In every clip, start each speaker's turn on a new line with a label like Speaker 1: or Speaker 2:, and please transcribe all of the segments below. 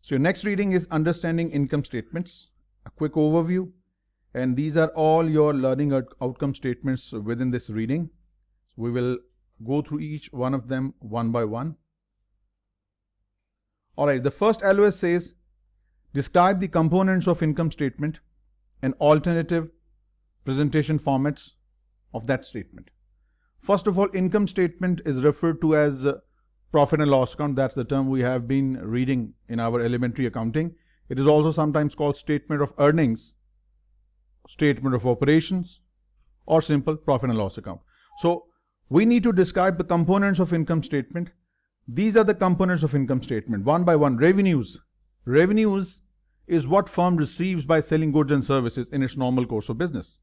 Speaker 1: So your next reading is Understanding Income Statements, a quick overview, and these are all your learning outcome statements within this reading. So we will go through each one of them one by one. Alright, the first LOS says, describe the components of income statement and alternative presentation formats of that statement. First of all, income statement is referred to as profit and loss account. That's the term we have been reading in our elementary accounting. It is also sometimes called statement of earnings, statement of operations, or simple profit and loss account. So we need to describe the components of income statement. These are the components of income statement. One by one. Revenues. Revenues is what firm receives by selling goods and services in its normal course of business.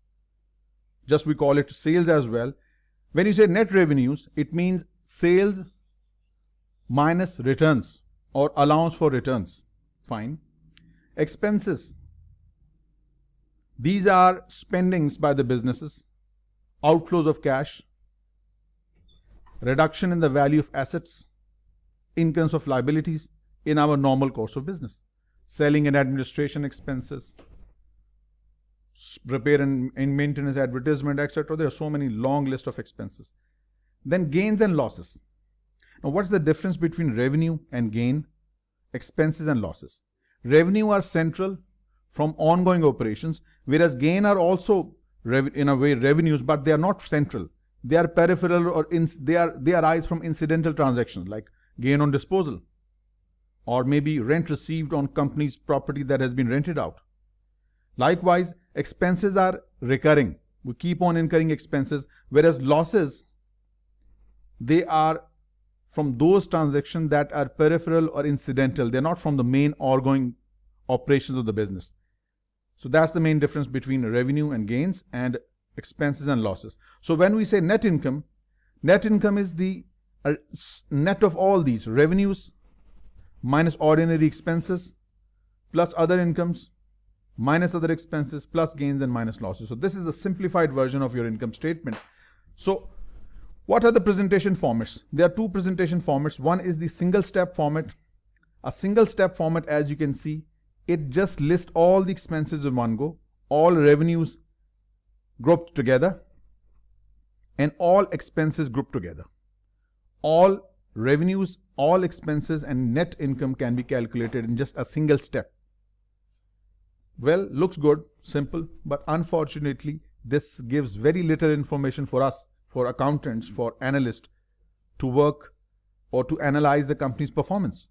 Speaker 1: Just we call it sales as well. When you say net revenues, it means sales minus returns or allowance for returns. Fine. Expenses. These are spendings by the businesses, outflows of cash, reduction in the value of assets, incomes of liabilities in our normal course of business. Selling and administration expenses, repair and maintenance, advertisement, etc. There are so many long list of expenses. Then gains and losses. Now what's the difference between revenue and gain, expenses and losses? Revenue are central from ongoing operations, whereas gain are also in a way revenues, but they are not central. They are peripheral, or they arise from incidental transactions like gain on disposal, or maybe rent received on company's property that has been rented out. Likewise, expenses are recurring. We keep on incurring expenses, whereas losses, they are from those transactions that are peripheral or incidental. They're not from the main ongoing operations of the business. So that's the main difference between revenue and gains and expenses and losses. So when we say net income is the net of all these revenues minus ordinary expenses plus other incomes minus other expenses plus gains and minus losses. So this is a simplified version of your income statement. So what are the presentation formats? There are two presentation formats. One is the single step format. A single step format, as you can see, it just lists all the expenses in one go, all revenues grouped together, and all expenses grouped together. All revenues, all expenses, and net income can be calculated in just a single step. Well, looks good, simple, but unfortunately, this gives very little information for us, for accountants, for analysts to work or to analyze the company's performance.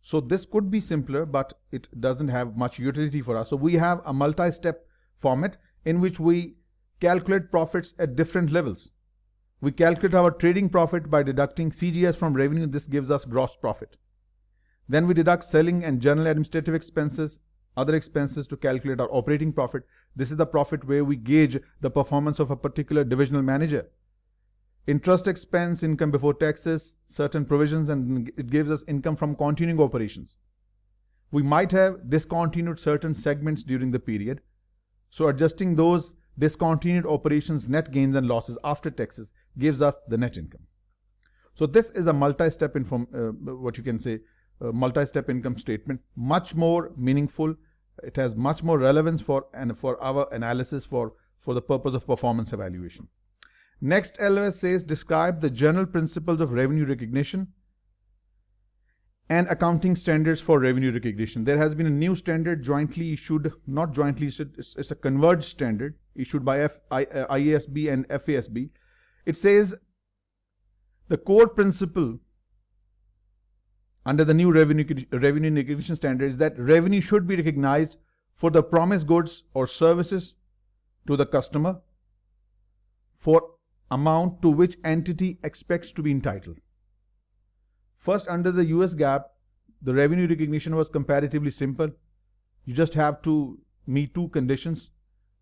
Speaker 1: So this could be simpler, but it doesn't have much utility for us. So we have a multi-step format in which we calculate profits at different levels. We calculate our trading profit by deducting CGS from revenue. This gives us gross profit. Then we deduct selling and general administrative expenses, other expenses, to calculate our operating profit. This is the profit where we gauge the performance of a particular divisional manager. Interest expense, income before taxes, certain provisions, and it gives us income from continuing operations. We might have discontinued certain segments during the period. So adjusting those discontinued operations net gains and losses after taxes gives us the net income. So this is a multi-step multi-step income statement, much more meaningful. It has much more relevance for our analysis for the purpose of performance evaluation. Next LOS says, describe the general principles of revenue recognition and accounting standards for revenue recognition. There has been a new standard jointly issued, not jointly issued, it's a converged standard issued by IASB and FASB. It says the core principle under the new revenue recognition standard is that revenue should be recognized for the promised goods or services to the customer for amount to which entity expects to be entitled. First, under the US GAAP, the revenue recognition was comparatively simple. You just have to meet two conditions.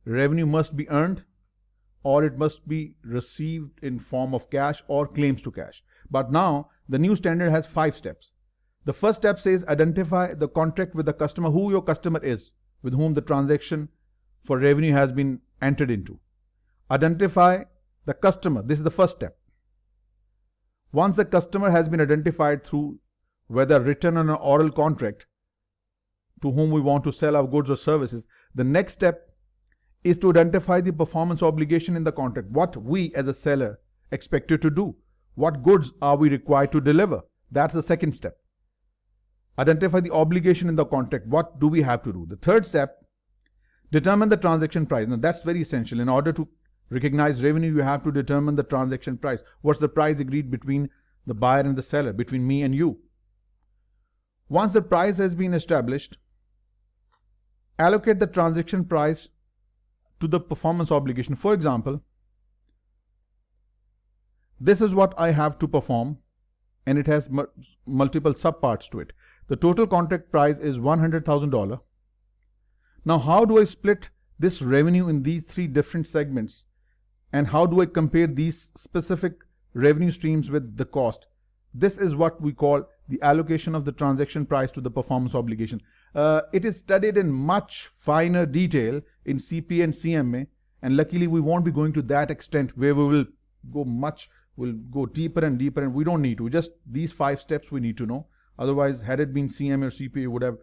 Speaker 1: Revenue must be earned, or it must be received in form of cash or claims to cash. But now the new standard has 5 steps. The first step says identify the contract with the customer, who your customer is, with whom the transaction for revenue has been entered into. Identify the customer. This is the first step. Once the customer has been identified through whether written on an oral contract, to whom we want to sell our goods or services, the next step is to identify the performance obligation in the contract. What we as a seller expected to do. What goods are we required to deliver? That's the second step. Identify the obligation in the contract. What do we have to do? The third step, determine the transaction price. Now that's very essential. In order to recognize revenue, you have to determine the transaction price. What's the price agreed between the buyer and the seller, between me and you? Once the price has been established, allocate the transaction price to the performance obligation. For example, this is what I have to perform, and it has multiple subparts to it. The total contract price is $100,000. Now, how do I split this revenue in these three different segments? And how do I compare these specific revenue streams with the cost? This is what we call the allocation of the transaction price to the performance obligation. It is studied in much finer detail in CPA and CMA, and luckily we won't be going to that extent where we'll go deeper and deeper, and we don't need to. Just these 5 steps we need to know. Otherwise, had it been CMA or CPA, would have,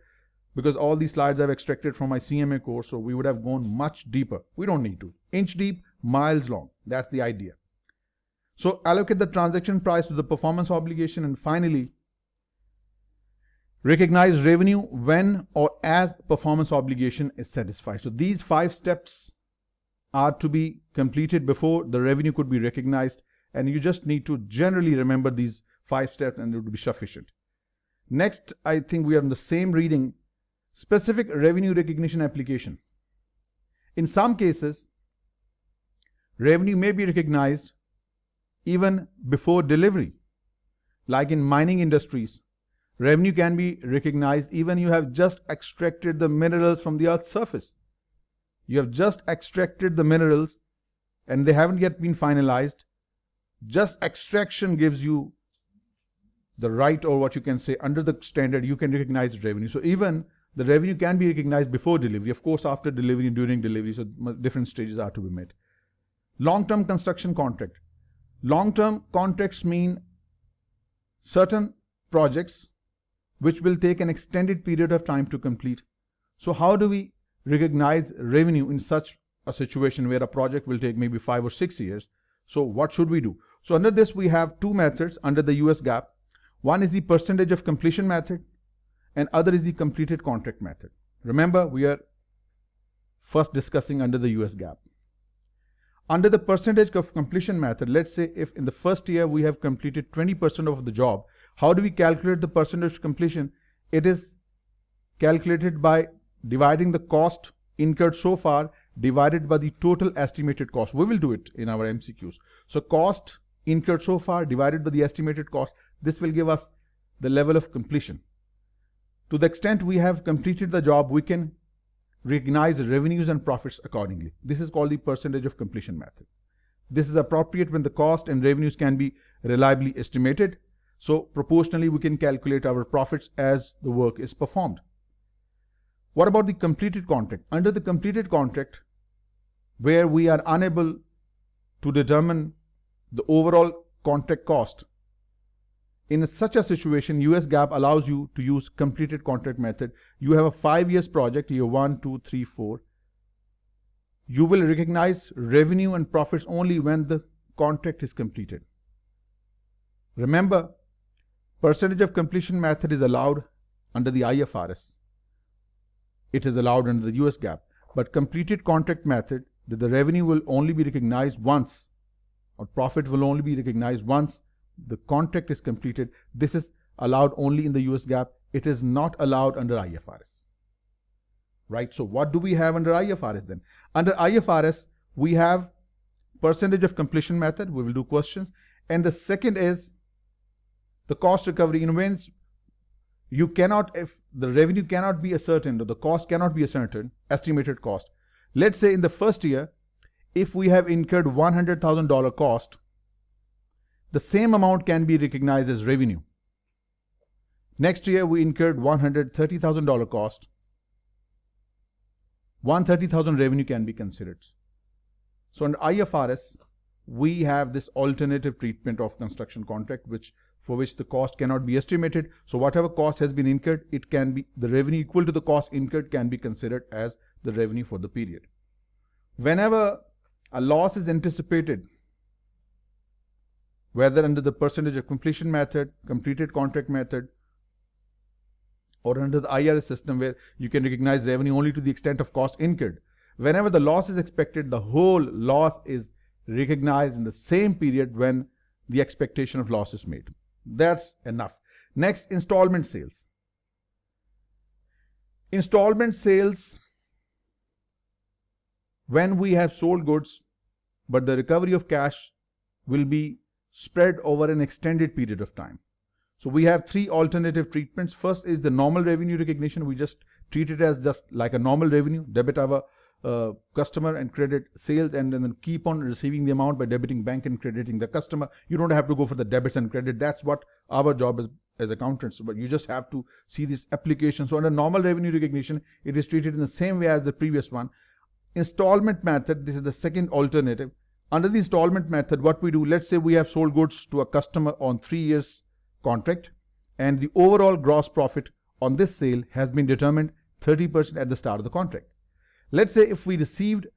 Speaker 1: because all these slides I've extracted from my CMA course, so we would have gone much deeper. We don't need to. Inch deep, miles long. That's the idea. So allocate the transaction price to the performance obligation, and finally, recognize revenue when or as performance obligation is satisfied. So these 5 steps are to be completed before the revenue could be recognized, and you just need to generally remember these 5 steps and it would be sufficient. Next, I think we are in the same reading, specific revenue recognition application. In some cases, revenue may be recognized even before delivery. Like in mining industries, revenue can be recognized even you have just extracted the minerals from the earth's surface. You have just extracted the minerals and they haven't yet been finalized. Just extraction gives you the right, or what you can say, under the standard, you can recognize revenue. So even the revenue can be recognized before delivery. Of course, after delivery and during delivery, so different stages are to be met. Long-term construction contract. Long-term contracts mean certain projects which will take an extended period of time to complete. So how do we recognize revenue in such a situation where a project will take maybe 5 or 6 years? So what should we do? So under this, we have 2 methods under the US GAAP. One is the percentage of completion method, and other is the completed contract method. Remember, we are first discussing under the US GAAP. Under the percentage of completion method, let's say if in the first year we have completed 20% of the job, how do we calculate the percentage of completion? It is calculated by dividing the cost incurred so far divided by the total estimated cost. We will do it in our MCQs. So cost incurred so far divided by the estimated cost. This will give us the level of completion. To the extent we have completed the job, we can recognize revenues and profits accordingly. This is called the percentage of completion method. This is appropriate when the cost and revenues can be reliably estimated. So proportionally, we can calculate our profits as the work is performed. What about the completed contract? Under the completed contract, where we are unable to determine the overall contract cost, in such a situation, US GAAP allows you to use completed contract method. You have a 5 years project, year 1, 2, 3, 4. You will recognize revenue and profits only when the contract is completed. Remember, percentage of completion method is allowed under the IFRS. It is allowed under the US GAAP. But completed contract method, that the revenue will only be recognized once, or profit will only be recognized once the contract is completed. This is allowed only in the US GAAP. It is not allowed under IFRS. Right? So what do we have under IFRS then? Under IFRS, we have percentage of completion method. We will do questions. And the second is the cost recovery. In when you cannot, if the revenue cannot be ascertained or the cost cannot be ascertained, estimated cost. Let's say in the first year, if we have incurred $100,000 cost, the same amount can be recognized as revenue. Next year, we incurred $130,000 cost. $130,000 revenue can be considered. So under IFRS, we have this alternative treatment of construction contract, which for which the cost cannot be estimated. So whatever cost has been incurred, it can be the revenue equal to the cost incurred can be considered as the revenue for the period. Whenever a loss is anticipated, whether under the percentage of completion method, completed contract method, or under the IRS system where you can recognize revenue only to the extent of cost incurred, whenever the loss is expected, the whole loss is recognized in the same period when the expectation of loss is made. That's enough. Next, installment sales. Installment sales, when we have sold goods, but the recovery of cash will be spread over an extended period of time. So we have three alternative treatments. First is the normal revenue recognition. We just treat it as just like a normal revenue, debit our customer and credit sales, and then keep on receiving the amount by debiting bank and crediting the customer. You don't have to go for the debits and credit. That's what our job is as accountants, but you just have to see this application. So under normal revenue recognition, it is treated in the same way as the previous one. Installment method, this is the second alternative. Under the installment method, what we do, let's say we have sold goods to a customer on 3 years contract, and the overall gross profit on this sale has been determined 30% at the start of the contract. Let's say if we received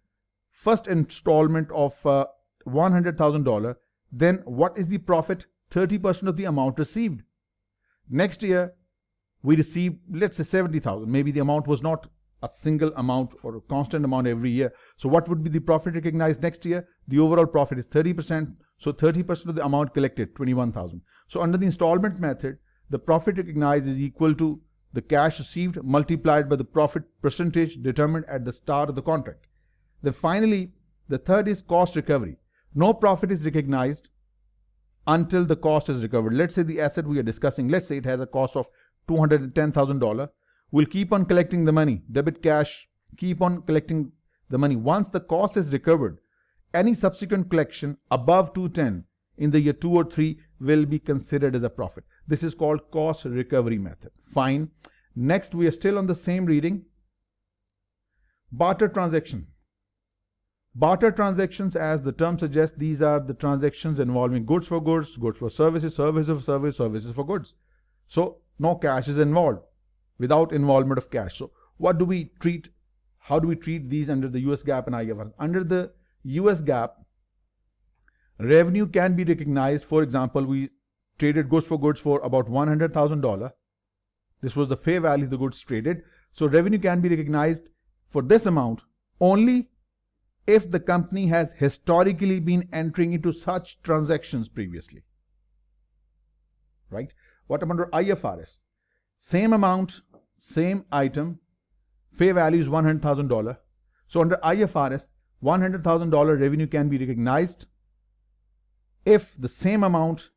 Speaker 1: first installment of $100,000, then what is the profit? 30% of the amount received. Next year, we received, let's say 70,000. Maybe the amount was not a single amount or a constant amount every year. So what would be the profit recognized next year? The overall profit is 30%. So 30% of the amount collected, 21,000. So under the installment method, the profit recognized is equal to the cash received multiplied by the profit percentage determined at the start of the contract. Then finally, the third is cost recovery. No profit is recognized until the cost is recovered. Let's say the asset we are discussing, let's say it has a cost of $210,000. We'll keep on collecting the money, debit cash, keep on collecting the money. Once the cost is recovered, any subsequent collection above 210 in the year 2 or 3 will be considered as a profit. This is called cost recovery method. Fine. Next, we are still on the same reading. Barter transaction. Barter transactions, as the term suggests, these are the transactions involving goods for goods, goods for services, services for service, services for goods. So no cash is involved, without involvement of cash. So what do we treat? How do we treat these under the US GAAP and IFRS? Under the US GAAP, revenue can be recognized. For example, we traded goods for about $100,000. This was the fair value of the goods traded. So revenue can be recognized for this amount only if the company has historically been entering into such transactions previously. Right? What about under IFRS? Same amount, same item, fair value is $100,000. So under IFRS, $100,000 revenue can be recognized if the same amount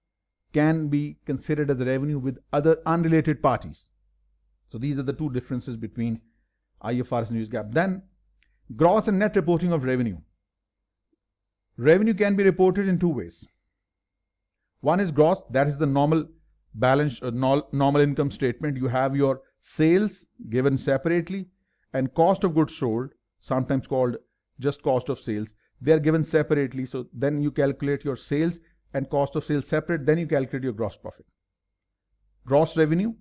Speaker 1: can be considered as revenue with other unrelated parties. So these are the two differences between IFRS and US GAAP. Then gross and net reporting of revenue. Revenue can be reported in two ways. One is gross, that is the normal balance, normal income statement. You have your sales given separately and cost of goods sold, sometimes called just cost of sales. They are given separately. So then you calculate your sales and cost of sales separate, then you calculate your gross profit. Gross revenue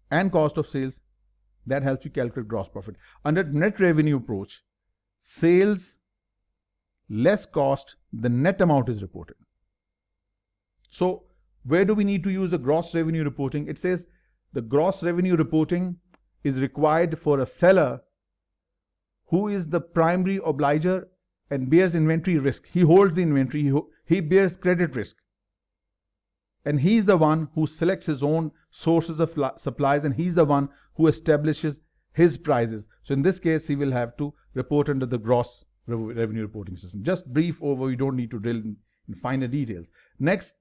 Speaker 1: and cost of sales, that helps you calculate gross profit. Under net revenue approach, sales less cost, the net amount is reported. So where do we need to use the gross revenue reporting? It says the gross revenue reporting is required for a seller who is the primary obliger and bears inventory risk. He holds the inventory, he bears credit risk. And he's the one who selects his own sources of supplies, and he's the one who establishes his prices. So in this case, he will have to report under the gross revenue reporting system. Just brief over, you don't need to drill in finer details. Next,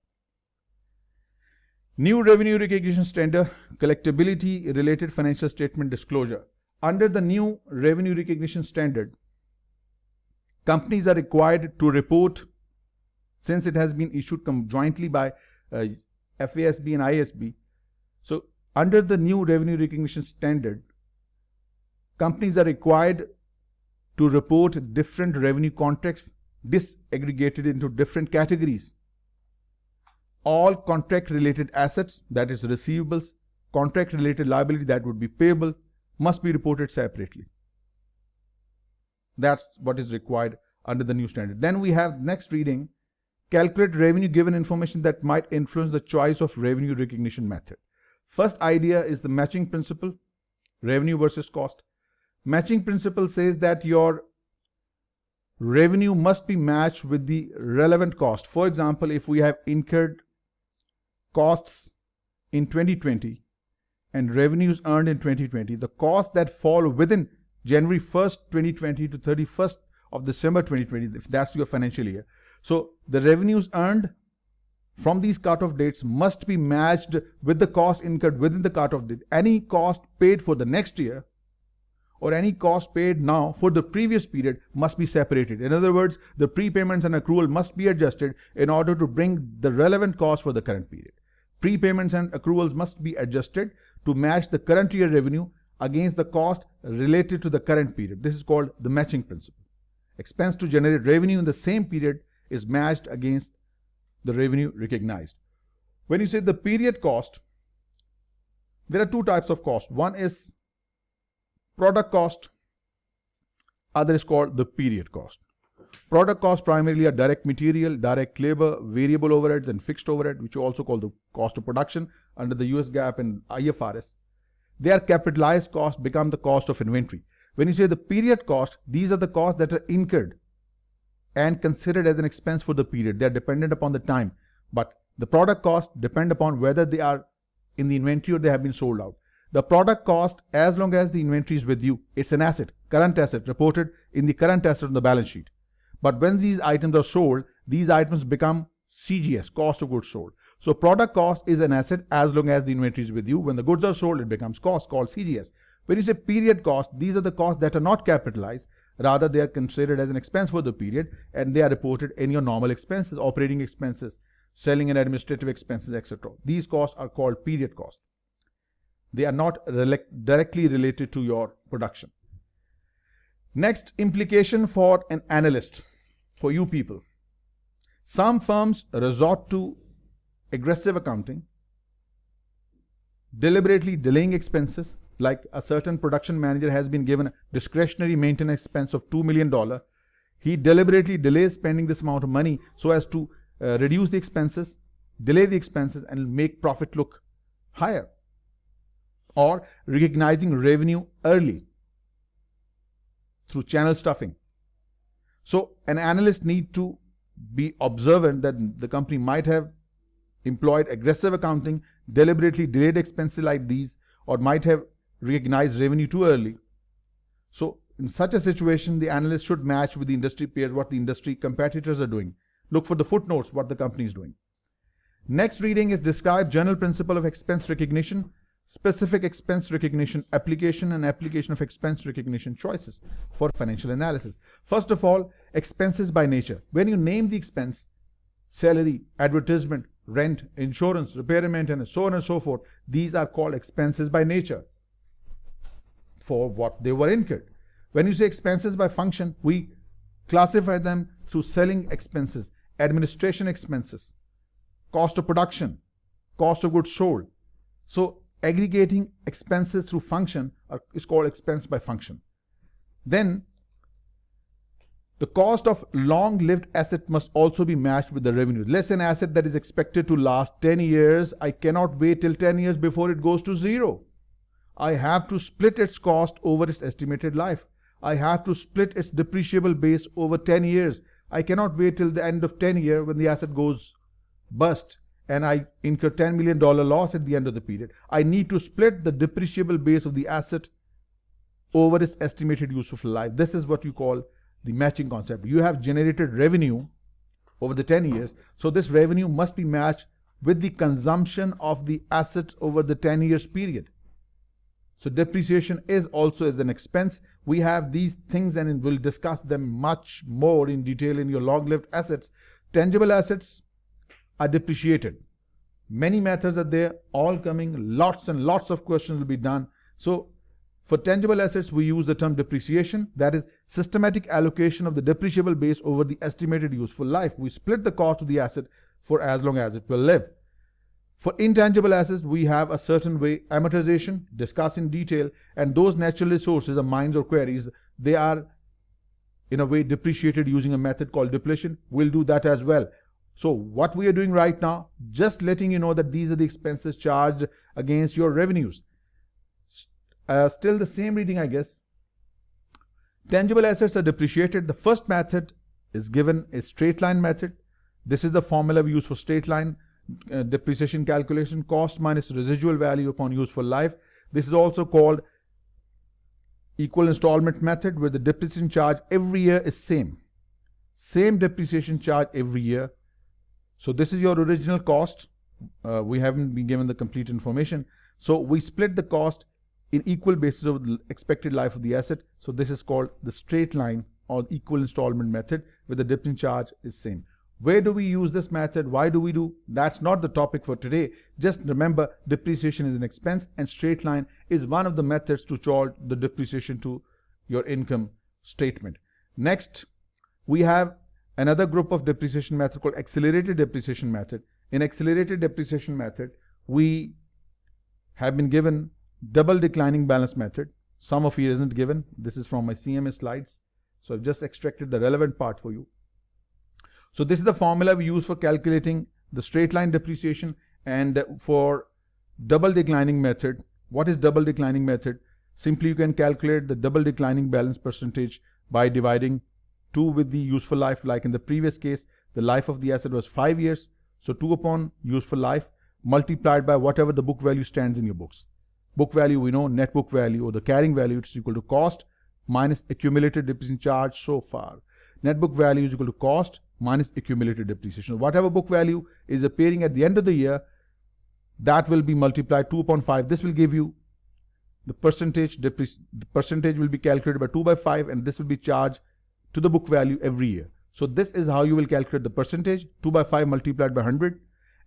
Speaker 1: new revenue recognition standard, collectability related financial statement disclosure. Under the new revenue recognition standard, companies are required to report, since it has been issued conjointly by FASB and IASB. So under the new revenue recognition standard, companies are required to report different revenue contracts disaggregated into different categories. all contract related assets, that is receivables, contract related liability, that would be payable, must be reported separately. That's what is required under the new standard. Then we have next reading, calculate revenue given information that might influence the choice of revenue recognition method. First idea is the matching principle, revenue versus cost. Matching principle says that your revenue must be matched with the relevant cost. For example, if we have incurred costs in 2020 and revenues earned in 2020, the costs that fall within January 1st, 2020 to 31st of December 2020, if that's your financial year. So the revenues earned from these cutoff dates must be matched with the cost incurred within the cutoff date. Any cost paid for the next year or any cost paid now for the previous period must be separated. In other words, the prepayments and accrual must be adjusted in order to bring the relevant cost for the current period. Prepayments and accruals must be adjusted to match the current year revenue against the cost related to the current period. This is called the matching principle. Expense to generate revenue in the same period is matched against the revenue recognized. When you say the period cost, there are two types of cost. One is product cost, other is called the period cost. Product cost primarily are direct material, direct labor, variable overheads and fixed overhead, which you also call the cost of production under the US GAAP and IFRS. They are capitalized costs, become the cost of inventory. When you say the period cost, these are the costs that are incurred and considered as an expense for the period. They are dependent upon the time, but the product cost depend upon whether they are in the inventory or they have been sold out. The product cost, as long as the inventory is with you, it's an asset, current asset, reported in the current asset on the balance sheet. But when these items are sold, these items become CGS, cost of goods sold. So product cost is an asset as long as the inventory is with you. When the goods are sold, it becomes cost, called CGS. When you say period cost, these are the costs that are not capitalized. Rather, they are considered as an expense for the period and they are reported in your normal expenses, operating expenses, selling and administrative expenses, etc. These costs are called period costs. They are not directly related to your production. Next, implication for an analyst, for you people. Some firms resort to aggressive accounting, deliberately delaying expenses, like a certain production manager has been given a discretionary maintenance expense of $2 million. He deliberately delays spending this amount of money so as to reduce the expenses, delay the expenses and make profit look higher. Or recognizing revenue early through channel stuffing. So an analyst needs to be observant that the company might have employed aggressive accounting, deliberately delayed expenses like these, or might have recognized revenue too early. So in such a situation, the analyst should match with the industry peers what the industry competitors are doing. Look for the footnotes, what the company is doing. Next reading is describe general principle of expense recognition, specific expense recognition application and application of expense recognition choices for financial analysis. First of all, expenses by nature. When you name the expense, salary, advertisement, rent, insurance, repair and maintenance, so on and so forth, these are called expenses by nature for what they were incurred. When you say expenses by function, we classify them through selling expenses, administration expenses, cost of production, cost of goods sold. So aggregating expenses through function is called expense by function. Then the cost of long-lived asset must also be matched with the revenue. Let's say an asset that is expected to last 10 years. I cannot wait till 10 years before it goes to zero. I have to split its cost over its estimated life. I have to split its depreciable base over 10 years. I cannot wait till the end of 10 years when the asset goes bust and I incur $10 million loss at the end of the period. I need to split the depreciable base of the asset over its estimated useful life. This is what you call the matching concept. You have generated revenue over the 10 years. So this revenue must be matched with the consumption of the assets over the 10 years period. So depreciation is also as an expense. We have these things and we'll discuss them much more in detail in your long-lived assets. Tangible assets are depreciated. Many methods are there, all coming, lots and lots of questions will be done. So for tangible assets, we use the term depreciation. That is systematic allocation of the depreciable base over the estimated useful life. We split the cost of the asset for as long as it will live. For intangible assets, we have a certain way amortization, discussed in detail, and those natural resources, the mines or quarries, they are in a way depreciated using a method called depletion. We'll do that as well. So what we are doing right now, just letting you know that these are the expenses charged against your revenues. Still the same reading, I guess. Tangible assets are depreciated. The first method is given a straight line method. This is the formula we use for straight line depreciation calculation, cost minus residual value upon useful life. This is also called equal installment method, where the depreciation charge every year is same depreciation charge every year. So this is your original cost. We haven't been given the complete information, so we split the cost in equal basis of the expected life of the asset. So this is called the straight line or equal installment method, where the depreciation charge is same. Where do we use this method? Why do we do? That's not the topic for today. Just remember, depreciation is an expense and straight line is one of the methods to charge the depreciation to your income statement. Next, we have another group of depreciation method called accelerated depreciation method. In accelerated depreciation method, we have been given double declining balance method. Some of you isn't given. This is from my CMA slides. So I've just extracted the relevant part for you. So this is the formula we use for calculating the straight line depreciation. And for double declining method, what is double declining method? Simply you can calculate the double declining balance percentage by dividing 2 with the useful life. Like in the previous case, the life of the asset was 5 years. So 2 upon useful life multiplied by whatever the book value stands in your books. Book value, we know, net book value or the carrying value, it's equal to cost minus accumulated depreciation charge so far. Net book value is equal to cost minus accumulated depreciation. Whatever book value is appearing at the end of the year, that will be multiplied 2 upon 5. This will give you the percentage. The percentage will be calculated by 2 by 5, and this will be charged to the book value every year. So this is how you will calculate the percentage. 2 by 5 multiplied by 100,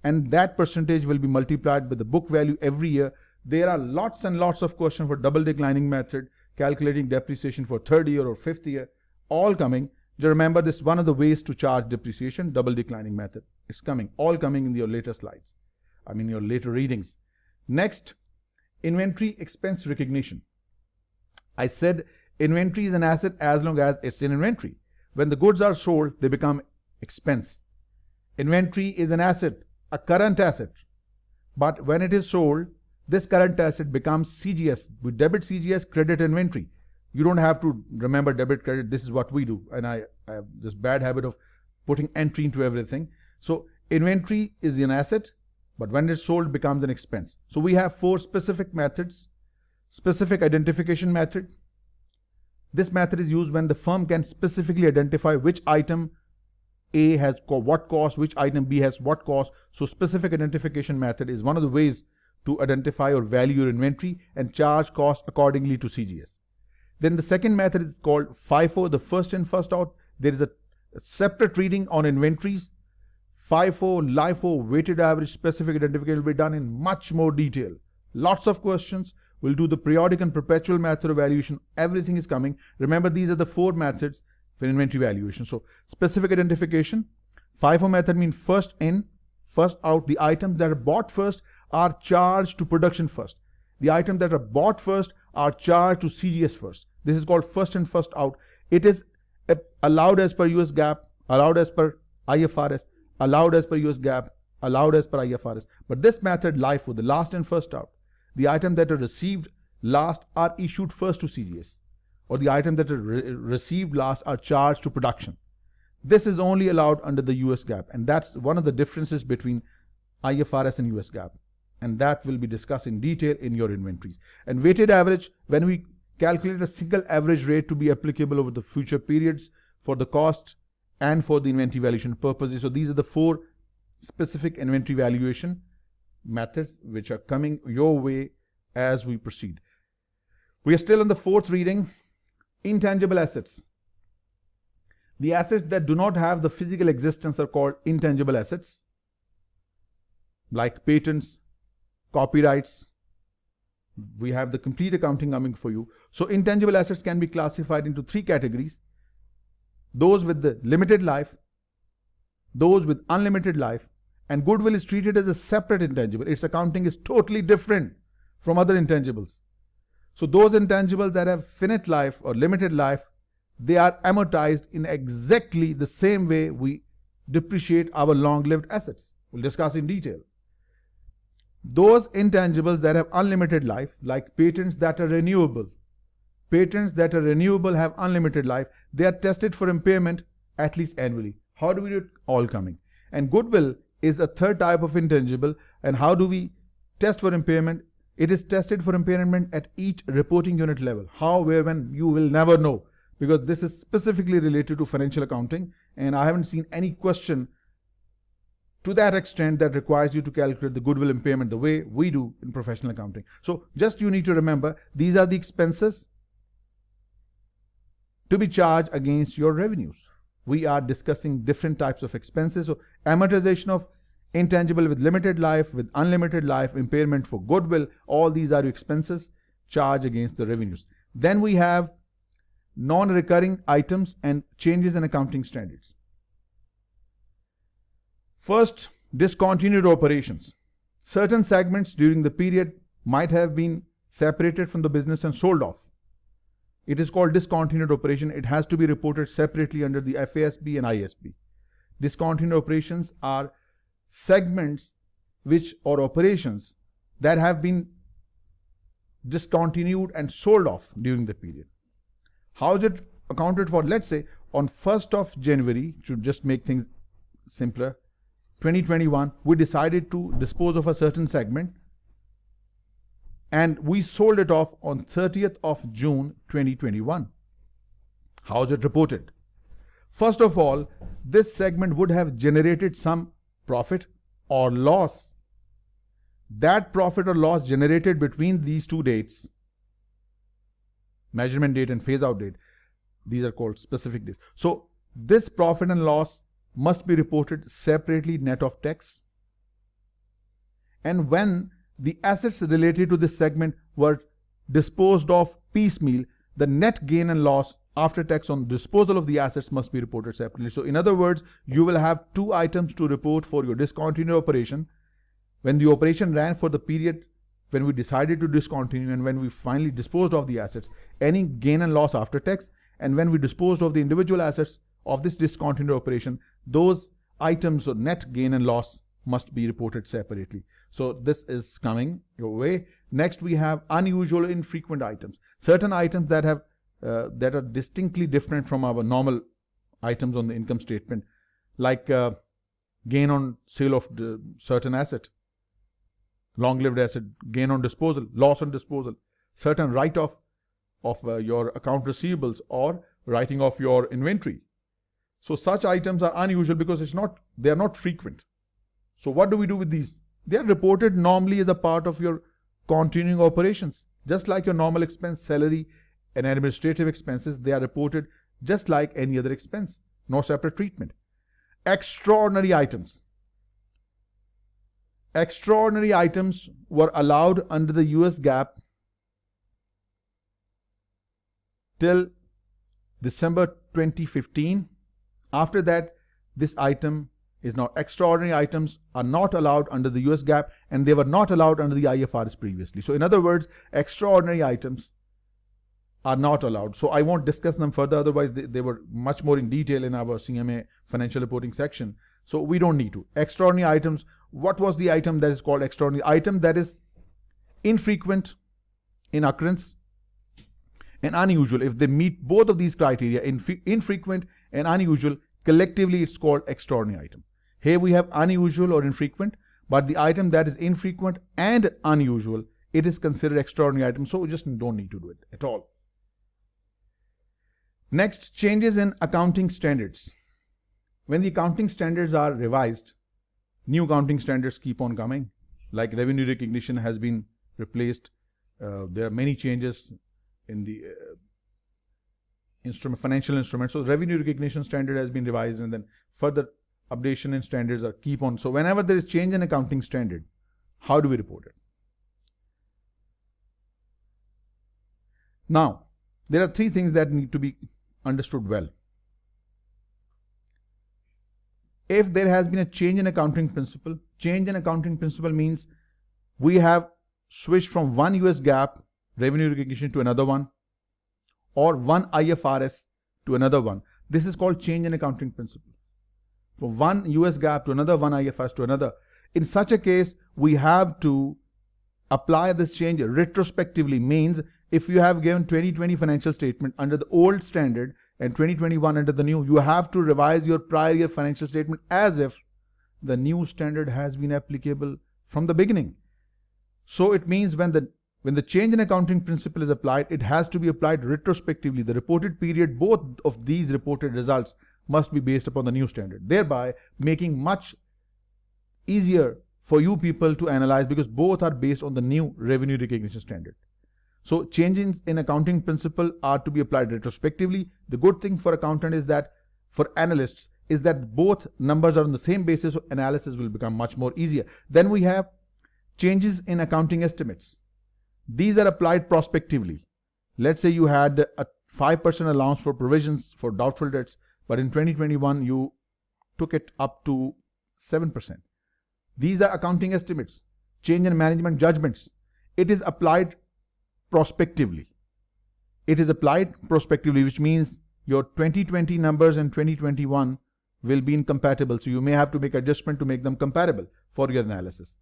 Speaker 1: and that percentage will be multiplied by the book value every year. There are lots and lots of questions for double declining method, calculating depreciation for 3rd year or 5th year, all coming. Just remember, this is one of the ways to charge depreciation, double declining method. It's coming, all coming in your later slides. I mean your later readings. Next, inventory expense recognition. I said inventory is an asset as long as it's in inventory. When the goods are sold, they become expense. Inventory is an asset, a current asset. But when it is sold, this current asset becomes CGS. We debit CGS, credit inventory. You don't have to remember debit, credit. This is what we do. And I have this bad habit of putting entry into everything. So inventory is an asset, but when it's sold, it becomes an expense. So we have 4 specific methods. Specific identification method. This method is used when the firm can specifically identify which item A has what cost, which item B has what cost. So specific identification method is one of the ways to identify or value your inventory and charge cost accordingly to CGS. Then the second method is called FIFO, the first in, first out. There is a separate reading on inventories. FIFO, LIFO, weighted average, specific identification will be done in much more detail. Lots of questions. We'll do the periodic and perpetual method of valuation. Everything is coming. Remember, these are the 4 methods for inventory valuation. So specific identification. FIFO method means first in, first out. The items that are bought first are charged to production first. The items that are bought first are charged to CGS first. This is called first in, first out. It is allowed as per US GAAP, allowed as per IFRS, allowed as per US GAAP, allowed as per IFRS. But this method, LIFO, the last in, first out, the items that are received last are issued first to CGS, or the items that are received last are charged to production. This is only allowed under the US GAAP, and that's one of the differences between IFRS and US GAAP. And that will be discussed in detail in your inventories. And weighted average, when we calculate a single average rate to be applicable over the future periods for the cost and for the inventory valuation purposes. So these are the 4 specific inventory valuation methods which are coming your way as we proceed. We are still on the 4th reading, intangible assets. The assets that do not have the physical existence are called intangible assets, like patents, copyrights. We have the complete accounting coming for you. So intangible assets can be classified into 3 categories. Those with the limited life, those with unlimited life, And goodwill is treated as a separate intangible. Its accounting is totally different from other intangibles. So those intangibles that have finite life or limited life, they are amortized in exactly the same way we depreciate our long-lived assets. We'll discuss in detail. Those intangibles that have unlimited life, like patents that are renewable, have unlimited life, they are tested for impairment at least annually. How do we do it? All coming. And goodwill is the third type of intangible. And how do we test for impairment? It is tested for impairment at each reporting unit level. How, where, when, you will never know, because this is specifically related to financial accounting, and I haven't seen any question to that extent that requires you to calculate the goodwill impairment the way we do in professional accounting. So just you need to remember, these are the expenses to be charged against your revenues. We are discussing different types of expenses. So amortization of intangible with limited life, with unlimited life, impairment for goodwill, all these are expenses charged against the revenues. Then we have non-recurring items and changes in accounting standards. First, discontinued operations. Certain segments during the period might have been separated from the business and sold off. It is called discontinued operation. It has to be reported separately under the FASB and IASB. Discontinued operations are segments or operations that have been discontinued and sold off during the period. How is it accounted for? Let's say on 1st of January, to just make things simpler, 2021, we decided to dispose of a certain segment and we sold it off on 30th of June 2021. How is it reported? First of all, this segment would have generated some profit or loss. That profit or loss generated between these two dates, measurement date and phase out date, these are called specific dates. So this profit and loss must be reported separately net of tax. And when the assets related to this segment were disposed of piecemeal, the net gain and loss after tax on disposal of the assets must be reported separately. So in other words, you will have two items to report for your discontinued operation. When the operation ran for the period when we decided to discontinue and when we finally disposed of the assets, any gain and loss after tax, and when we disposed of the individual assets of this discontinued operation, those items of net gain and loss must be reported separately. So this is coming your way. Next, we have unusual infrequent items. Certain items that have that are distinctly different from our normal items on the income statement, like gain on sale of certain asset, long-lived asset, gain on disposal, loss on disposal, certain write-off of your account receivables or writing off your inventory. So such items are unusual because they are not frequent. So what do we do with these? They are reported normally as a part of your continuing operations. Just like your normal expense, salary and administrative expenses, they are reported just like any other expense. No separate treatment. Extraordinary items. Extraordinary items were allowed under the US GAAP till December 2015. After that, this item is now extraordinary items are not allowed under the US GAAP and they were not allowed under the IFRS previously. So in other words, extraordinary items are not allowed. So I won't discuss them further, otherwise they were much more in detail in our CMA financial reporting section. So we don't need to. Extraordinary items, what was the item that is called extraordinary? Item that is infrequent in occurrence and unusual. If they meet both of these criteria, infrequent and unusual, collectively it's called extraordinary item. Here we have unusual or infrequent, but the item that is infrequent and unusual, it is considered extraordinary item, so we just don't need to do it at all. Next, changes in accounting standards. When the accounting standards are revised, new accounting standards keep on coming, like revenue recognition has been replaced. There are many changes in the financial instruments. So revenue recognition standard has been revised, and then further updation and standards are keep on. So whenever there is change in accounting standard, how do we report it? Now, there are three things that need to be understood well. if there has been a change in accounting principle, change in accounting principle means we have switched from one US GAAP revenue recognition to another one, or one IFRS to another one. This is called change in accounting principle. From one US GAAP to another, one IFRS to another. In such a case, we have to apply this change retrospectively. Means if you have given 2020 financial statement under the old standard and 2021 under the new, you have to revise your prior year financial statement as if the new standard has been applicable from the beginning. So it means when the change in accounting principle is applied, it has to be applied retrospectively. The reported period, both of these reported results must be based upon the new standard, thereby making much easier for you people to analyze, because both are based on the new revenue recognition standard. So changes in accounting principle are to be applied retrospectively. The good thing for accountant is that, for analysts, is that both numbers are on the same basis, so analysis will become much more easier. Then we have changes in accounting estimates. These are applied prospectively. Let's say you had a 5% allowance for provisions for doubtful debts, but in 2021 you took it up to 7%. These are accounting estimates. Change in management judgments. It is applied prospectively. It is applied prospectively, which means your 2020 numbers and 2021 will be incompatible. So you may have to make adjustment to make them comparable for your analysis.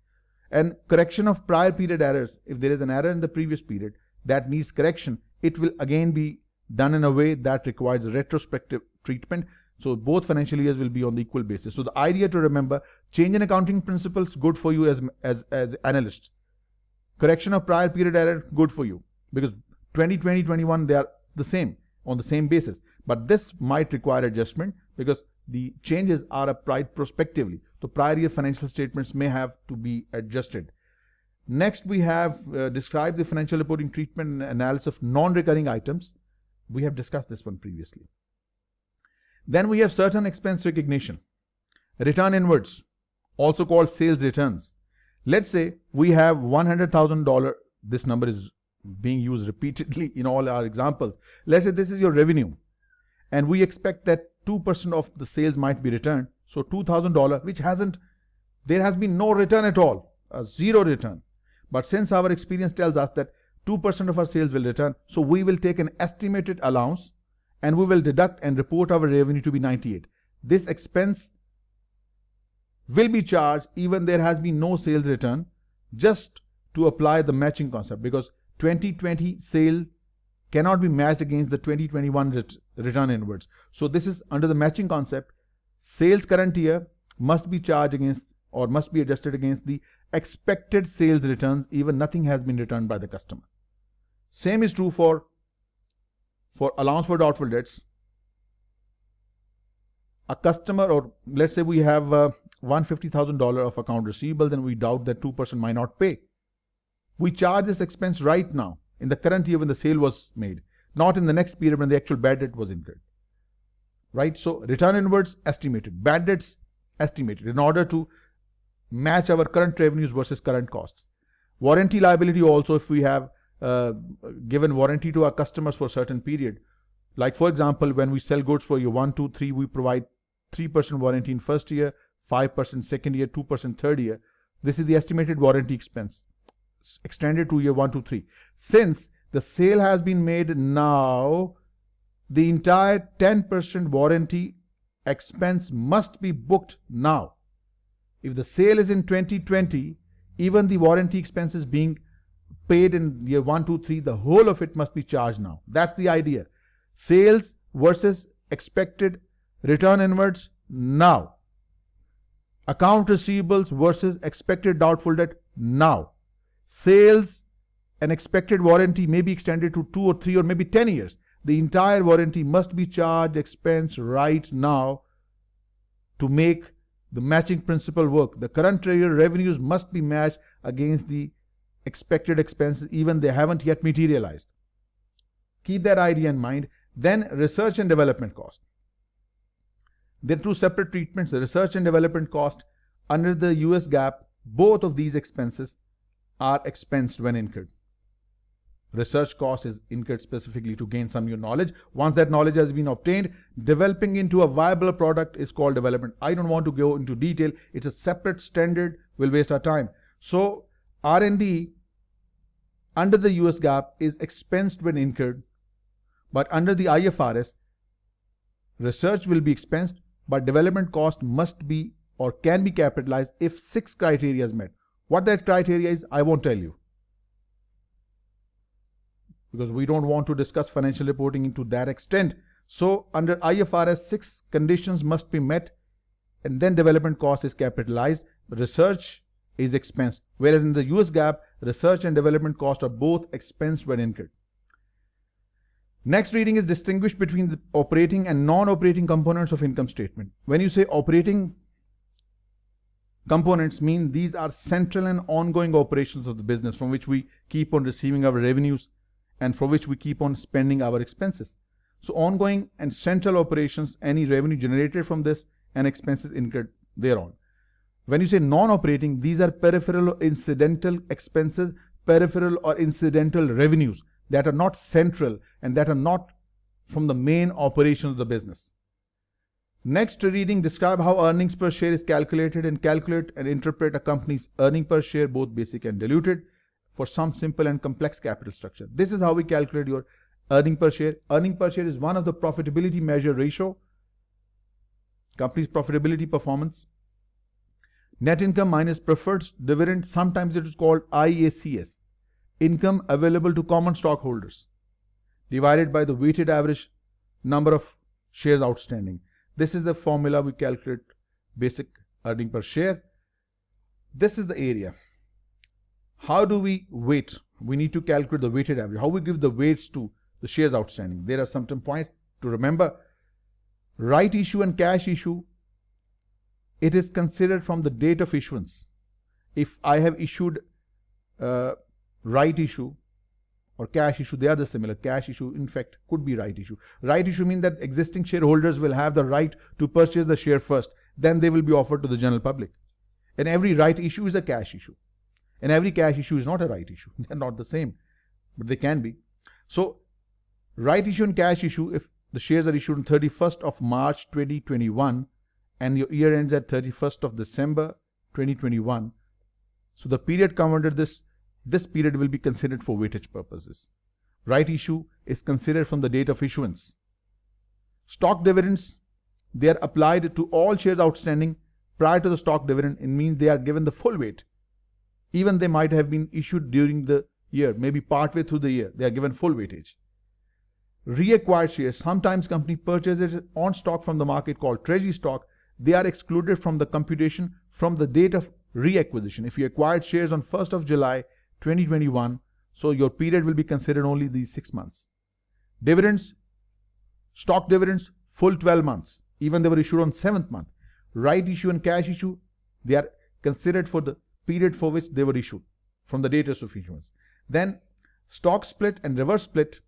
Speaker 1: And correction of prior period errors. If there is an error in the previous period that needs correction, it will again be done in a way that requires retrospective treatment. So both financial years will be on the equal basis. So the idea to remember, change in accounting principles, good for you as analysts. Correction of prior period error, good for you, because 2020, 21, they are the same, on the same basis. But this might require adjustment because the changes are applied prospectively. So prior year financial statements may have to be adjusted. Next, we have described the financial reporting treatment and analysis of non-recurring items. We have discussed this one previously. Then we have certain expense recognition. Return inwards, also called sales returns. Let's say we have $100,000. This number is being used repeatedly in all our examples. Let's say this is your revenue, and we expect that 2% of the sales might be returned. So $2,000, which there has been no return at all, a zero return. But since our experience tells us that 2% of our sales will return, so we will take an estimated allowance and we will deduct and report our revenue to be 98. This expense will be charged even there has been no sales return, just to apply the matching concept, because 2020 sale cannot be matched against the 2021 return inwards. So this is under the matching concept. Sales current year must be charged against, or must be adjusted against, the expected sales returns, even nothing has been returned by the customer. Same is true for allowance for doubtful debts. A customer, or let's say we have $150,000 of account receivables and we doubt that 2% might not pay. We charge this expense right now in the current year when the sale was made, not in the next period when the actual bad debt was incurred. Right? So return inwards estimated, bad debts estimated in order to match our current revenues versus current costs. Warranty liability also, if we have given warranty to our customers for a certain period. Like for example, when we sell goods for year 1, 2, 3, we provide 3% warranty in first year, 5% second year, 2% third year. This is the estimated warranty expense extended to year 1, 2, 3. Since the sale has been made now, the entire 10% warranty expense must be booked now. If the sale is in 2020, even the warranty expenses being paid in year 1, 2, 3, the whole of it must be charged now. That's the idea. Sales versus expected return inwards now. Account receivables versus expected doubtful debt now. Sales and expected warranty may be extended to 2 or 3 or maybe 10 years. The entire warranty must be charged expense right now to make the matching principle work. The current year revenues must be matched against the expected expenses, even they haven't yet materialized. Keep that idea in mind. Then research and development cost. There are two separate treatments. The research and development cost under the US GAAP, both of these expenses are expensed when incurred. Research cost is incurred specifically to gain some new knowledge. Once that knowledge has been obtained, developing into a viable product is called development. I don't want to go into detail. It's a separate standard, will waste our time. So R&D under the US GAAP is expensed when incurred, but under the IFRS, research will be expensed, but development cost must be or can be capitalized if 6 criteria is met. What that criteria is, I won't tell you, because we don't want to discuss financial reporting into that extent. So under IFRS, 6 conditions must be met, and then development cost is capitalized, research is expensed. Whereas in the US GAAP, research and development cost are both expensed when incurred. Next reading is distinguish between the operating and non-operating components of income statement. When you say operating components, mean these are central and ongoing operations of the business from which we keep on receiving our revenues and for which we keep on spending our expenses. So ongoing and central operations, any revenue generated from this and expenses incurred thereon. When you say non-operating, these are peripheral or incidental expenses, peripheral or incidental revenues that are not central and that are not from the main operations of the business. Next reading, describe how earnings per share is calculated and calculate and interpret a company's earning per share, both basic and diluted, for some simple and complex capital structure. This is how we calculate your earning per share. Earning per share is one of the profitability measure ratio, company's profitability performance. Net income minus preferred dividend, sometimes it is called IACS, income available to common stockholders, divided by the weighted average number of shares outstanding. This is the formula we calculate basic earning per share. This is the area. How do we weight? We need to calculate the weighted average. How we give the weights to the shares outstanding. There are some points to remember. Right issue and cash issue, it is considered from the date of issuance. If I have issued right issue or cash issue, they are the similar. Cash issue, in fact, could be right issue. Right issue means that existing shareholders will have the right to purchase the share first. Then they will be offered to the general public. And every right issue is a cash issue. And every cash issue is not a right issue. They're not the same, but they can be. So, right issue and cash issue, if the shares are issued on 31st of March 2021 and your year ends at 31st of December 2021, so the period covered under this period will be considered for weightage purposes. Right issue is considered from the date of issuance. Stock dividends, they are applied to all shares outstanding prior to the stock dividend. It means they are given the full weight. Even they might have been issued during the year, maybe partway through the year, they are given full weightage. Reacquired shares, sometimes company purchases on stock from the market called treasury stock. They are excluded from the computation from the date of reacquisition. If you acquired shares on 1st of July 2021, so your period will be considered only these 6 months. Dividends, stock dividends, full 12 months. Even they were issued on 7th month. Right issue and cash issue, they are considered for the period for which they were issued from the date of issuance. Then stock split and reverse split,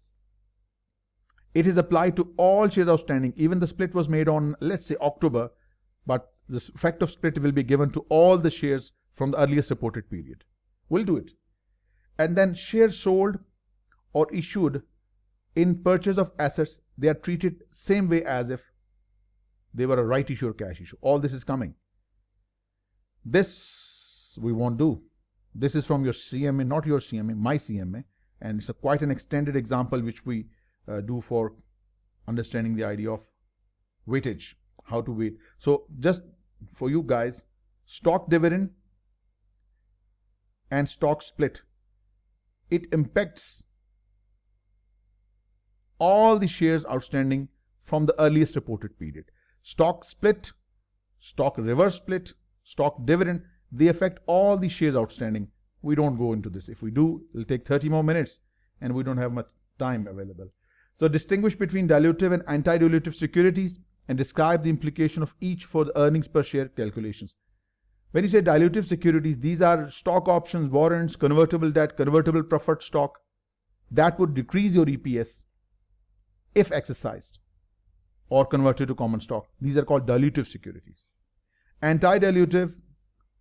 Speaker 1: it is applied to all shares outstanding. Even the split was made on, let's say, October, but the effect of split will be given to all the shares from the earliest reported period. We'll do it. And then shares sold or issued in purchase of assets, they are treated same way as if they were a right issue or cash issue. All this is coming. This we won't do. This is from your CMA, not your CMA, my CMA. And it's quite an extended example which we do for understanding the idea of weightage, how to weight. So just for you guys, stock dividend and stock split, it impacts all the shares outstanding from the earliest reported period. Stock split, stock reverse split, stock dividend, they affect all the shares outstanding. We don't go into this. If we do, it'll take 30 more minutes and we don't have much time available. So distinguish between dilutive and anti-dilutive securities and describe the implication of each for the earnings per share calculations. When you say dilutive securities, these are stock options, warrants, convertible debt, convertible preferred stock. That would decrease your EPS if exercised or converted to common stock. These are called dilutive securities. Anti-dilutive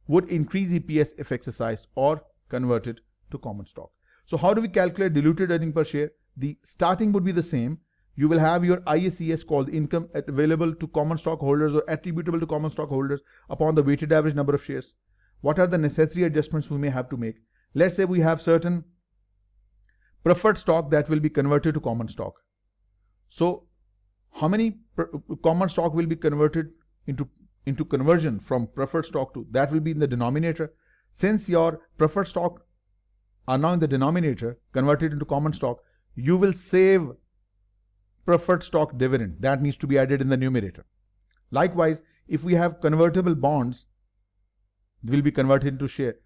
Speaker 1: would increase EPS if exercised or converted to common stock. So how do we calculate diluted earning per share? The starting would be the same. You will have your ISES called income available to common stockholders or attributable to common stockholders upon the weighted average number of shares. What are the necessary adjustments we may have to make? Let's say we have certain preferred stock that will be converted to common stock. So how many common stock will be converted into conversion from preferred stock to? That will be in the denominator. Since your preferred stock are now in the denominator, converted into common stock, you will save preferred stock dividend. That needs to be added in the numerator. Likewise, if we have convertible bonds, will be converted into share.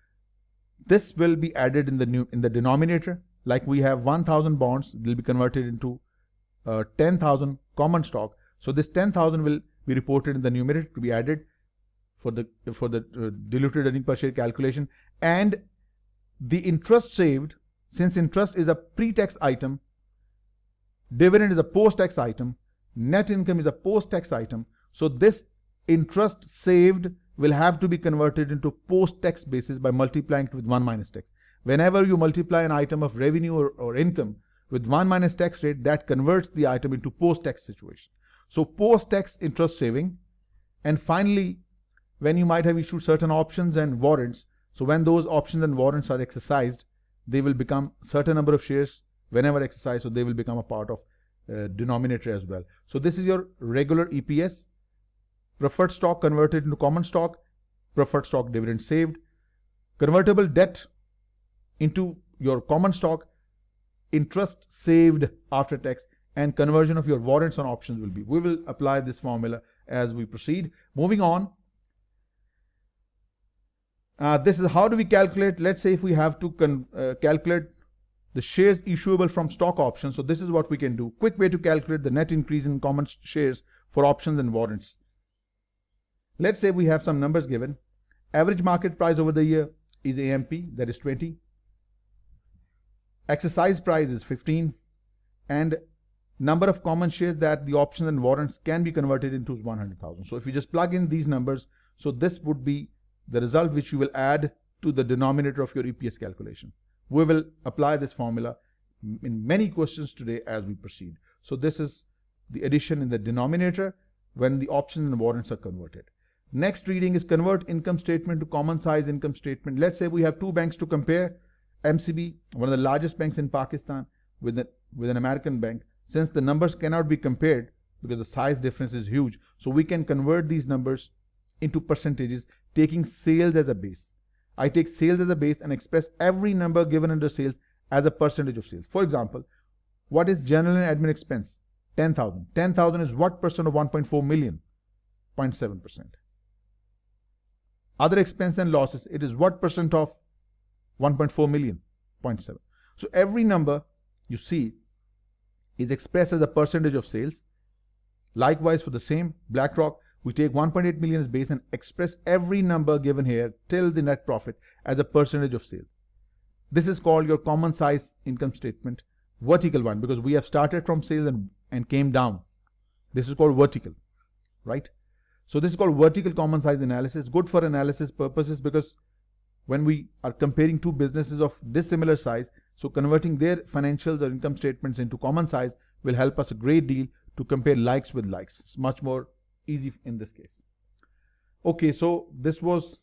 Speaker 1: This will be added in the denominator. Like we have 1,000 bonds, will be converted into 10,000 common stock. So this 10,000 will be reported in the numerator to be added for the diluted earning per share calculation. And the interest saved, since interest is a pre-tax item, dividend is a post-tax item, net income is a post-tax item. So this interest saved will have to be converted into post-tax basis by multiplying it with 1 minus tax. Whenever you multiply an item of revenue or income with 1 minus tax rate, that converts the item into post-tax situation. So post-tax interest saving. And finally, when you might have issued certain options and warrants, so when those options and warrants are exercised, they will become certain number of shares whenever exercised, so they will become a part of denominator as well. So this is your regular EPS, preferred stock converted into common stock, preferred stock dividend saved, convertible debt into your common stock, interest saved after tax, and conversion of your warrants on options will be. We will apply this formula as we proceed. Moving on. This is how do we calculate, let's say if we have to calculate the shares issuable from stock options. So this is what we can do. Quick way to calculate the net increase in common shares for options and warrants. Let's say we have some numbers given. Average market price over the year is AMP, that is 20. Exercise price is 15. And number of common shares that the options and warrants can be converted into is 100,000. So if you just plug in these numbers, so this would be the result which you will add to the denominator of your EPS calculation. We will apply this formula in many questions today as we proceed. So this is the addition in the denominator when the options and warrants are converted. Next reading is convert income statement to common size income statement. Let's say we have two banks to compare. MCB, one of the largest banks in Pakistan, with an American bank. Since the numbers cannot be compared because the size difference is huge, so we can convert these numbers into percentages, taking sales as a base. I take sales as a base and express every number given under sales as a percentage of sales. For example, what is general and admin expense? 10,000. 10,000 is what percent of 1.4 million? 0.7%. Other expense and losses, it is what percent of 1.4 million? 0.7. So every number you see is expressed as a percentage of sales. Likewise for the same BlackRock, we take 1.8 million as base and express every number given here till the net profit as a percentage of sales. This is called your common size income statement, vertical one, because we have started from sales and came down. This is called vertical, right? So this is called vertical common size analysis, good for analysis purposes because when we are comparing two businesses of dissimilar size, so converting their financials or income statements into common size will help us a great deal to compare likes with likes. It's much more easy in this case. Okay, so this was,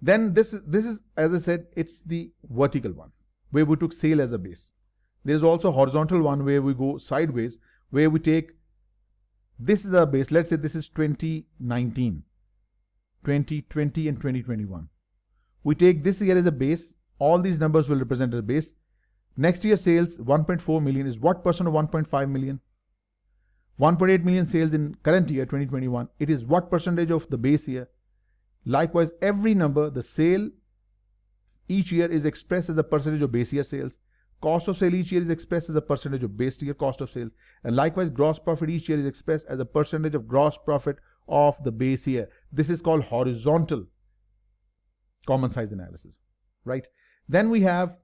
Speaker 1: then this is as I said, it's the vertical one where we took sale as a base. There is also horizontal one where we go sideways, where we take, this is a base, let's say this is 2019, 2020 and 2021. We take this year as a base, all these numbers will represent a base. Next year sales 1.4 million is what percent of 1.5 million? 1.8 million sales in current year 2021, it is what percentage of the base year? Likewise, every number, the sale each year is expressed as a percentage of base year sales. Cost of sale each year is expressed as a percentage of base year cost of sales. And likewise, gross profit each year is expressed as a percentage of gross profit of the base year. This is called horizontal common size analysis, right? Then we have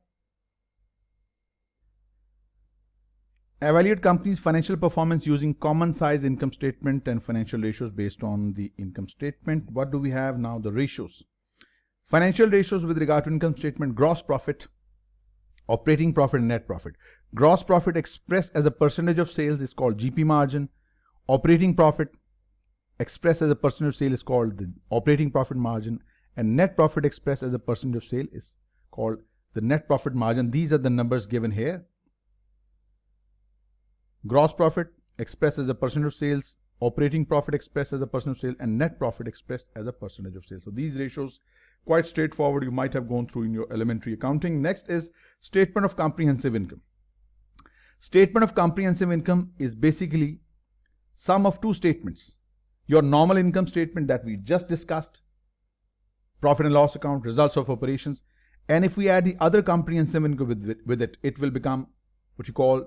Speaker 1: evaluate company's financial performance using common size income statement and financial ratios based on the income statement. What do we have now? The ratios. Financial ratios with regard to income statement: gross profit, Operating profit and net profit. Gross profit expressed as a percentage of sales is called GP margin. Operating profit expressed as a percentage of sale is called the operating profit margin, and net profit expressed as a percentage of sale is called the net profit margin. These are the numbers given here. Gross profit expressed as a percentage of sales, operating profit expressed as a percentage of sales, and net profit expressed as a percentage of sales. So these ratios, quite straightforward, you might have gone through in your elementary accounting. Next is statement of comprehensive income. Statement of comprehensive income is basically sum of two statements. Your normal income statement that we just discussed, profit and loss account, results of operations, and if we add the other comprehensive income with it, it will become what you call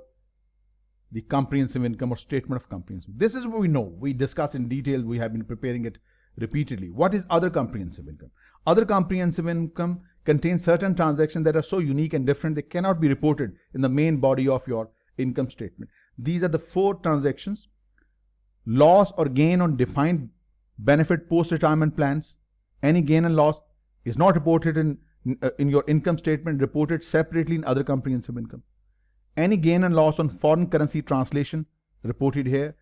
Speaker 1: the comprehensive income or statement of comprehensive. This is what we know. We discussed in detail. We have been preparing it repeatedly. What is other comprehensive income? Other comprehensive income contains certain transactions that are so unique and different they cannot be reported in the main body of your income statement. These are the 4 transactions. Loss or gain on defined benefit post-retirement plans. Any gain and loss is not reported in your income statement, reported separately in other comprehensive income. Any gain and loss on foreign currency translation, reported here.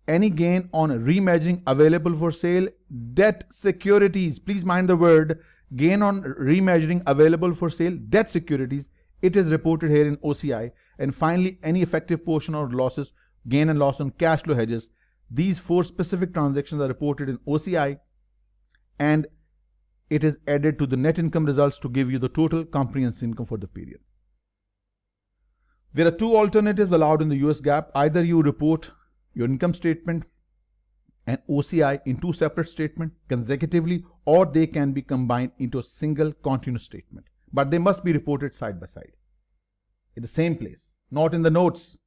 Speaker 1: Any gain on remeasuring available for sale debt securities. Please mind the word gain on remeasuring available for sale debt securities. It is reported here in OCI. And finally, any effective portion or losses, gain and loss on cash flow hedges. These 4 specific transactions are reported in OCI, and it is added to the net income results to give you the total comprehensive income for the period. There are 2 alternatives allowed in the US GAAP. Either you report your income statement and OCI in 2 separate statements consecutively, or they can be combined into a single continuous statement. But they must be reported side by side in the same place, not in the notes.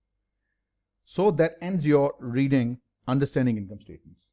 Speaker 1: So that ends your reading understanding income statements.